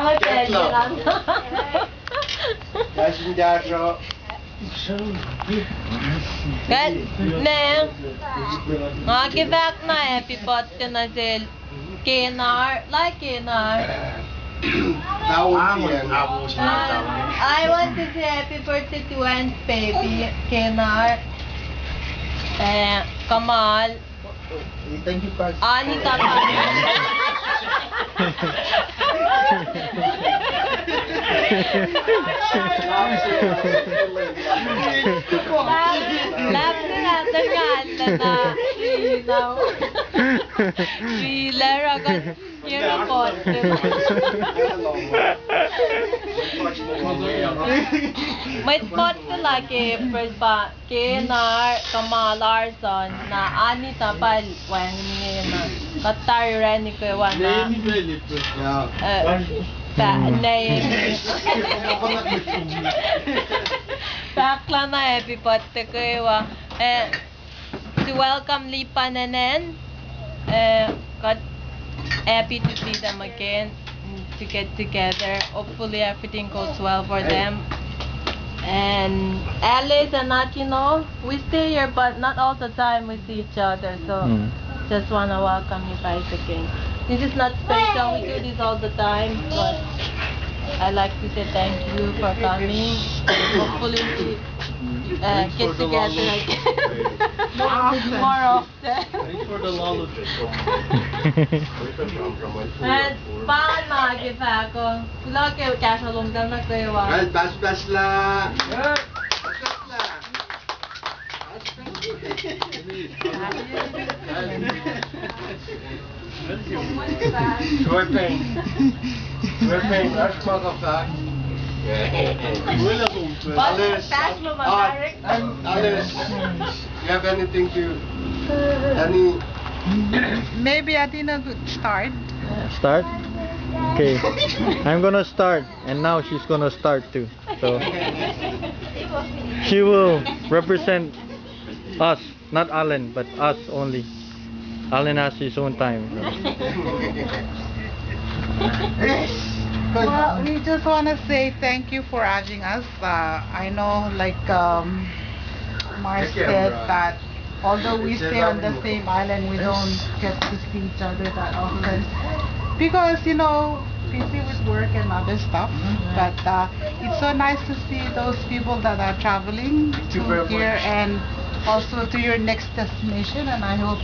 may pwede lang. Good. Neng, give-back na happy birthday na sil Kenar. Like Kenar. I want to say happy birthday to Anne's baby, Kenar. Kamal. Thank you, guys. Anita Lap na natin nga na Thriller agad yung report. May spot sila kay Kenar, Kamal Larson na Anita Pal wang na Katar Rani ko wana Bakla na happy birthday ko iwa to welcome Lipa Nanen got happy to see them again to get together. Hopefully everything goes well for them. And Alice and Natino, we stay here but not all the time we see each other, so just wanna welcome you guys again. This is not special, we do this all the time, but I like to say thank you for coming. Hopefully we get together again more often. Thanks for the lullaby. And bakit makakita ako? Wala kayo kasalungdan na kayo Bas la. Dripping, that's motherfucker. Alice, you have anything to... Maybe Adina could start. Start? Okay. I'm gonna start, and now she's gonna start too. So she will represent us, not Alan, but us only. Alan has his own time. Well, we just want to say thank you for having us. I know, like Mark said, that although we stay on the same island, we don't get to see each other that often because, you know, busy with work and other stuff. But it's so nice to see those people that are traveling to here and also to your next destination. And I hope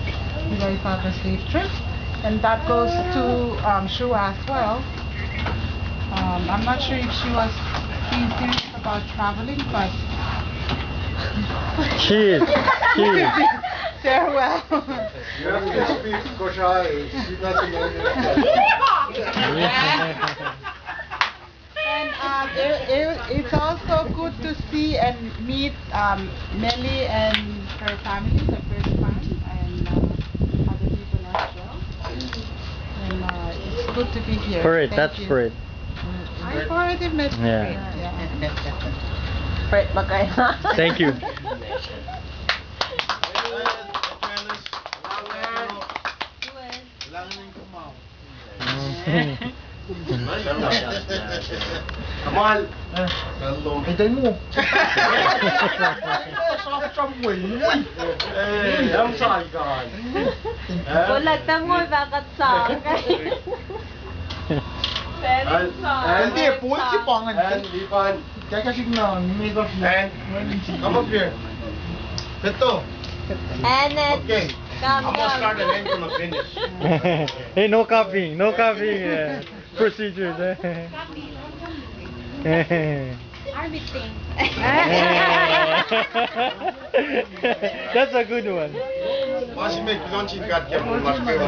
you guys have a safe trip. And that goes to Shua as well. I'm not sure if she was being serious about traveling, but She is. farewell. You have to speak Koshai. She's not the And it's also good to see and meet Melly and her family the first time, and other people as well. And it's good to be here. For it, Thank that's you. for it. I've already met Yeah. Fred ba kayo? Thank you. Kamal! Hintay mo! I'm sorry, God. Bulag na mo, bakit sa akin? Hindi, puwit si Pangan. And, Lipan. Kaya kasi na, may got and, come up here. Ito. And then, Okay. come I'm gonna start down. and then gonna finish. Hey, no copying procedures. That's a good one. Mas may launching card kaya mo mas kayo.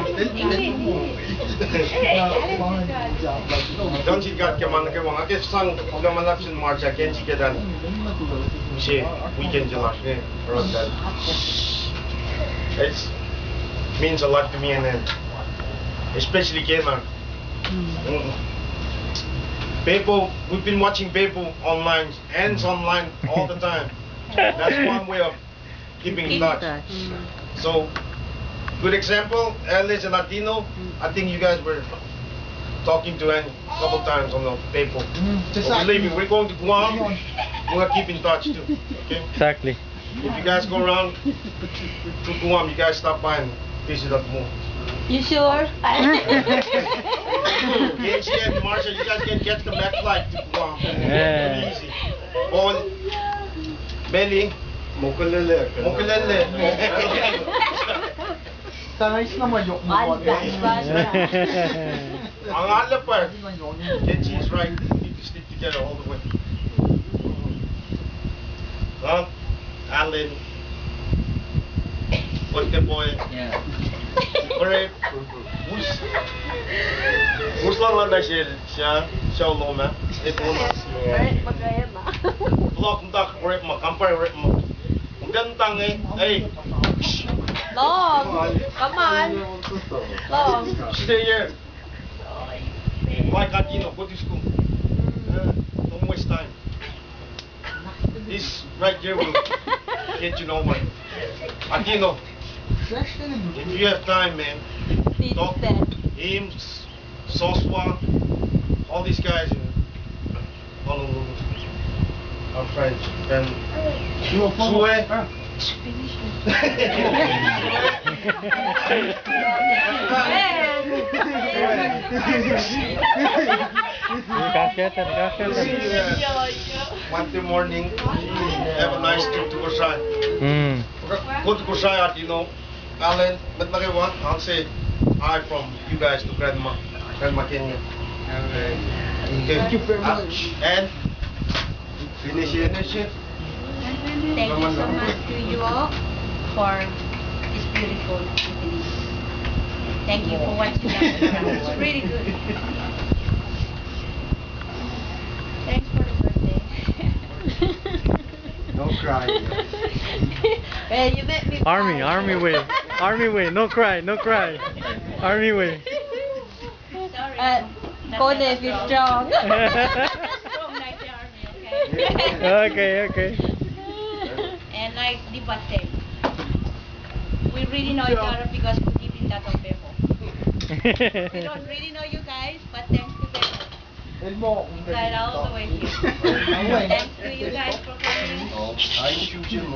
Launching card kaya man kayo. Ake sang gamalaksin March aken sikedan. Şey weekend jalaşne. It means a lot to me and then especially Kenan. People, we've been watching people online, ends online all the time. That's one way of keeping in touch. So, good example, Alice and Latino, I think you guys were talking to him a couple times on the paper. Just But like we're leaving. We're going to Guam. We're gonna keep in touch too. Okay. Exactly. If you guys go around to Guam, you guys stop by and visit us more. You sure? James and Marshall, you guys can catch the back flight to Guam. Yeah. Easy. Paul, Belly, Mokulele. Mokulele. Tangis na mayok mo. Ang alap pa. Kenji is right. We need to stick together all the way. Huh? Alan. What's the boy? Yeah. Alright. Who's lang lang na siya lo ma. Ito na. Block ndak rep ma kampay rep ma. Gantang eh. Long. Come on. Long. Stay here. Why can't you go to school? Don't waste time. This right here will get you nowhere. Aquino, if you have time, man, Teach talk to them. him, Soswa, all these guys in Honolulu, our friends, and Sue. Monday morning, have a nice trip to Kusai. Go to Kusai, you know, Alan, but what? I'll say hi from you guys to Grandma Kenya. Okay. Thank you very much. And Finish it. Thank you so much to you all for this beautiful evening. Thank you for watching us. It's really good. Thanks for the birthday. Don't cry. Hey, you made me Army, cry. army way. Army way. No cry, no cry. Army way. Sorry. Kone, be strong. Strong like the army, okay? Okay. And like the Batek. We really know each other because we live in that Bebo. We don't really know you guys, but thanks to Bebo. We got all the way here. Thanks to you guys for coming. I shoot you.